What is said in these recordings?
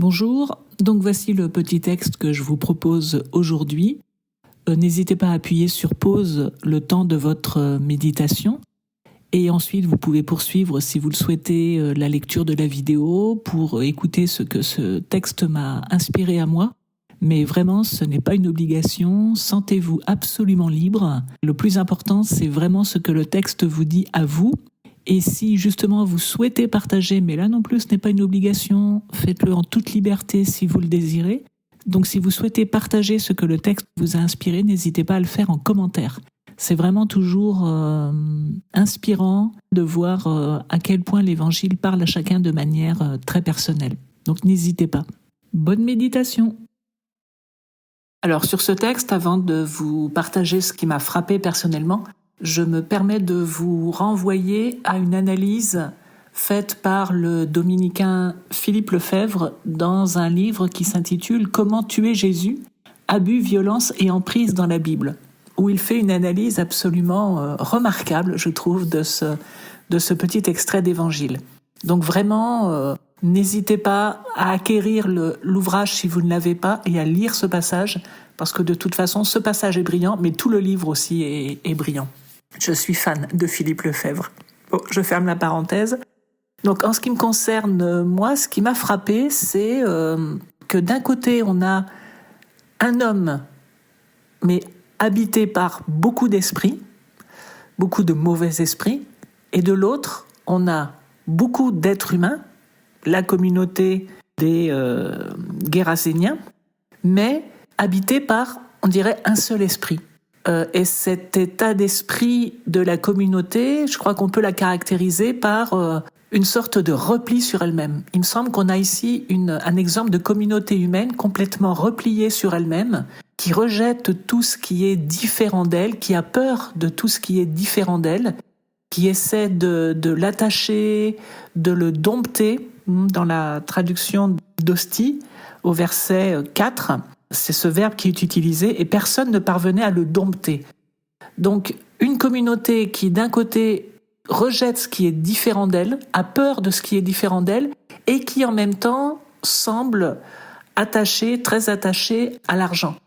Bonjour, donc voici le petit texte que je vous propose aujourd'hui. N'hésitez pas à appuyer sur pause le temps de votre méditation et ensuite vous pouvez poursuivre si vous le souhaitez la lecture de la vidéo pour écouter ce que ce texte m'a inspiré à moi. Mais vraiment, ce n'est pas une obligation, sentez-vous absolument libre. Le plus important, c'est vraiment ce que le texte vous dit à vous. Et si justement vous souhaitez partager, mais là non plus ce n'est pas une obligation, faites-le en toute liberté si vous le désirez. Donc si vous souhaitez partager ce que le texte vous a inspiré, n'hésitez pas à le faire en commentaire. C'est vraiment toujours inspirant de voir à quel point l'Évangile parle à chacun de manière très personnelle. Donc n'hésitez pas. Bonne méditation. Alors sur ce texte, avant de vous partager ce qui m'a frappé personnellement, je me permets de vous renvoyer à une analyse faite par le dominicain Philippe Lefebvre dans un livre qui s'intitule « Comment tuer Jésus ? Abus, violence et emprise dans la Bible », où il fait une analyse absolument remarquable, je trouve, de ce petit extrait d'évangile. Donc vraiment, n'hésitez pas à acquérir l'ouvrage si vous ne l'avez pas et à lire ce passage, parce que de toute façon, ce passage est brillant, mais tout le livre aussi est brillant. Je suis fan de Philippe Lefebvre. Bon, je ferme la parenthèse. Donc, en ce qui me concerne, moi, ce qui m'a frappé, c'est que d'un côté, on a un homme, mais habité par beaucoup d'esprits, beaucoup de mauvais esprits, et de l'autre, on a beaucoup d'êtres humains, la communauté des Guéraséniens, mais habité par, on dirait, un seul esprit. Et cet état d'esprit de la communauté, je crois qu'on peut la caractériser par une sorte de repli sur elle-même. Il me semble qu'on a ici un exemple de communauté humaine complètement repliée sur elle-même, qui rejette tout ce qui est différent d'elle, qui a peur de tout ce qui est différent d'elle, qui essaie de l'attacher, de le dompter. Dans la traduction d'Ostie, au verset 4, c'est ce verbe qui est utilisé, et personne ne parvenait à le dompter. Donc, une communauté qui, d'un côté, rejette ce qui est différent d'elle, a peur de ce qui est différent d'elle, et qui, en même temps, semble très attachée à l'argent.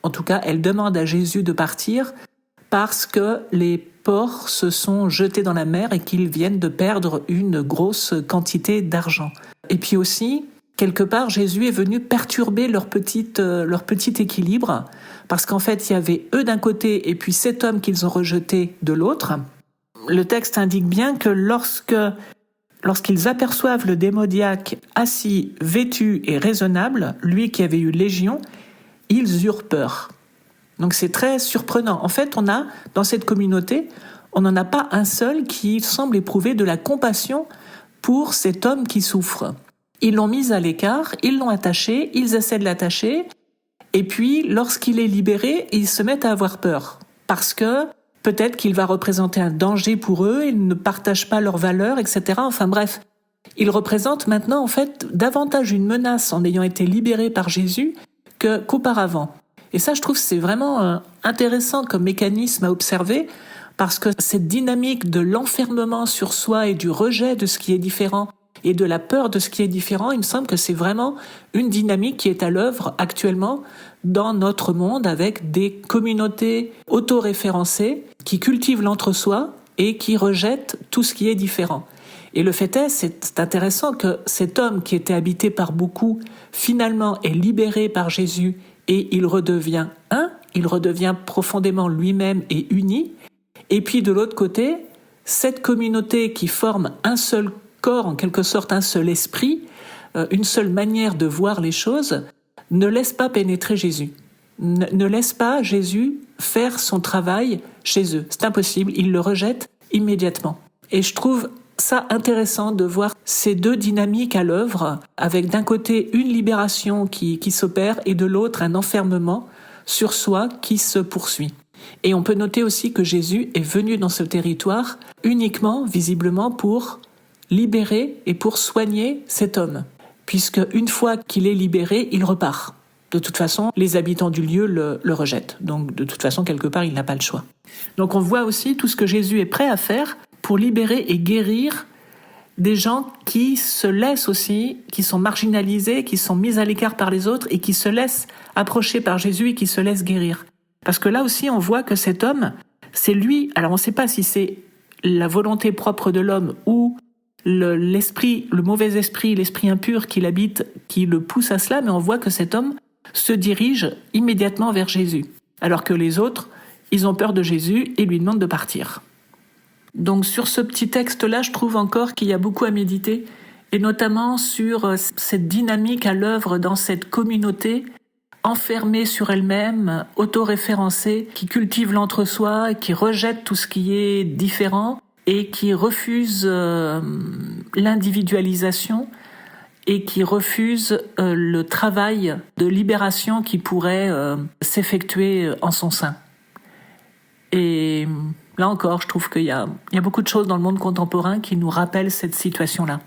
En tout cas, elle demande à Jésus de partir parce que les porcs se sont jetés dans la mer et qu'ils viennent de perdre une grosse quantité d'argent. Et puis aussi, quelque part, Jésus est venu perturber leur petit équilibre, parce qu'en fait, il y avait eux d'un côté et puis cet homme qu'ils ont rejeté de l'autre. Le texte indique bien que lorsqu'ils aperçoivent le démoniaque assis, vêtu et raisonnable, lui qui avait eu légion, ils eurent peur. Donc c'est très surprenant. En fait, dans cette communauté, on n'en a pas un seul qui semble éprouver de la compassion pour cet homme qui souffre. Ils l'ont mis à l'écart, ils l'ont attaché, ils essaient de l'attacher, et puis lorsqu'il est libéré, ils se mettent à avoir peur, parce que peut-être qu'il va représenter un danger pour eux, ils ne partagent pas leurs valeurs, etc. Enfin bref, il représente maintenant en fait davantage une menace en ayant été libéré par Jésus qu'auparavant. Et ça, je trouve que c'est vraiment intéressant comme mécanisme à observer, parce que cette dynamique de l'enfermement sur soi et du rejet de ce qui est différent et de la peur de ce qui est différent, il me semble que c'est vraiment une dynamique qui est à l'œuvre actuellement dans notre monde, avec des communautés autoréférencées qui cultivent l'entre-soi et qui rejettent tout ce qui est différent. Et le fait est, c'est intéressant que cet homme qui était habité par beaucoup, finalement est libéré par Jésus et il redevient il redevient profondément lui-même et uni. Et puis de l'autre côté, cette communauté qui forme un seul corps, en quelque sorte un seul esprit, une seule manière de voir les choses, ne laisse pas pénétrer Jésus. Ne laisse pas Jésus faire son travail chez eux. C'est impossible, ils le rejettent immédiatement. Et je trouve ça intéressant de voir ces deux dynamiques à l'œuvre, avec d'un côté une libération qui s'opère et de l'autre un enfermement sur soi qui se poursuit. Et on peut noter aussi que Jésus est venu dans ce territoire uniquement, visiblement, pour libérer et pour soigner cet homme, puisque une fois qu'il est libéré, il repart. De toute façon, les habitants du lieu le rejettent. Donc, de toute façon, quelque part, il n'a pas le choix. Donc, on voit aussi tout ce que Jésus est prêt à faire pour libérer et guérir des gens qui se laissent aussi, qui sont marginalisés, qui sont mis à l'écart par les autres et qui se laissent approcher par Jésus et qui se laissent guérir. Parce que là aussi, on voit que cet homme, c'est lui, alors on ne sait pas si c'est la volonté propre de l'homme ou l'esprit, le mauvais esprit, l'esprit impur qui l'habite, qui le pousse à cela, mais on voit que cet homme se dirige immédiatement vers Jésus. Alors que les autres, ils ont peur de Jésus et lui demandent de partir. Donc sur ce petit texte-là, je trouve encore qu'il y a beaucoup à méditer, et notamment sur cette dynamique à l'œuvre dans cette communauté enfermée sur elle-même, autoréférencée, qui cultive l'entre-soi, qui rejette tout ce qui est différent et qui refuse l'individualisation et qui refuse le travail de libération qui pourrait s'effectuer en son sein. Et là encore, je trouve qu'il y a beaucoup de choses dans le monde contemporain qui nous rappellent cette situation-là.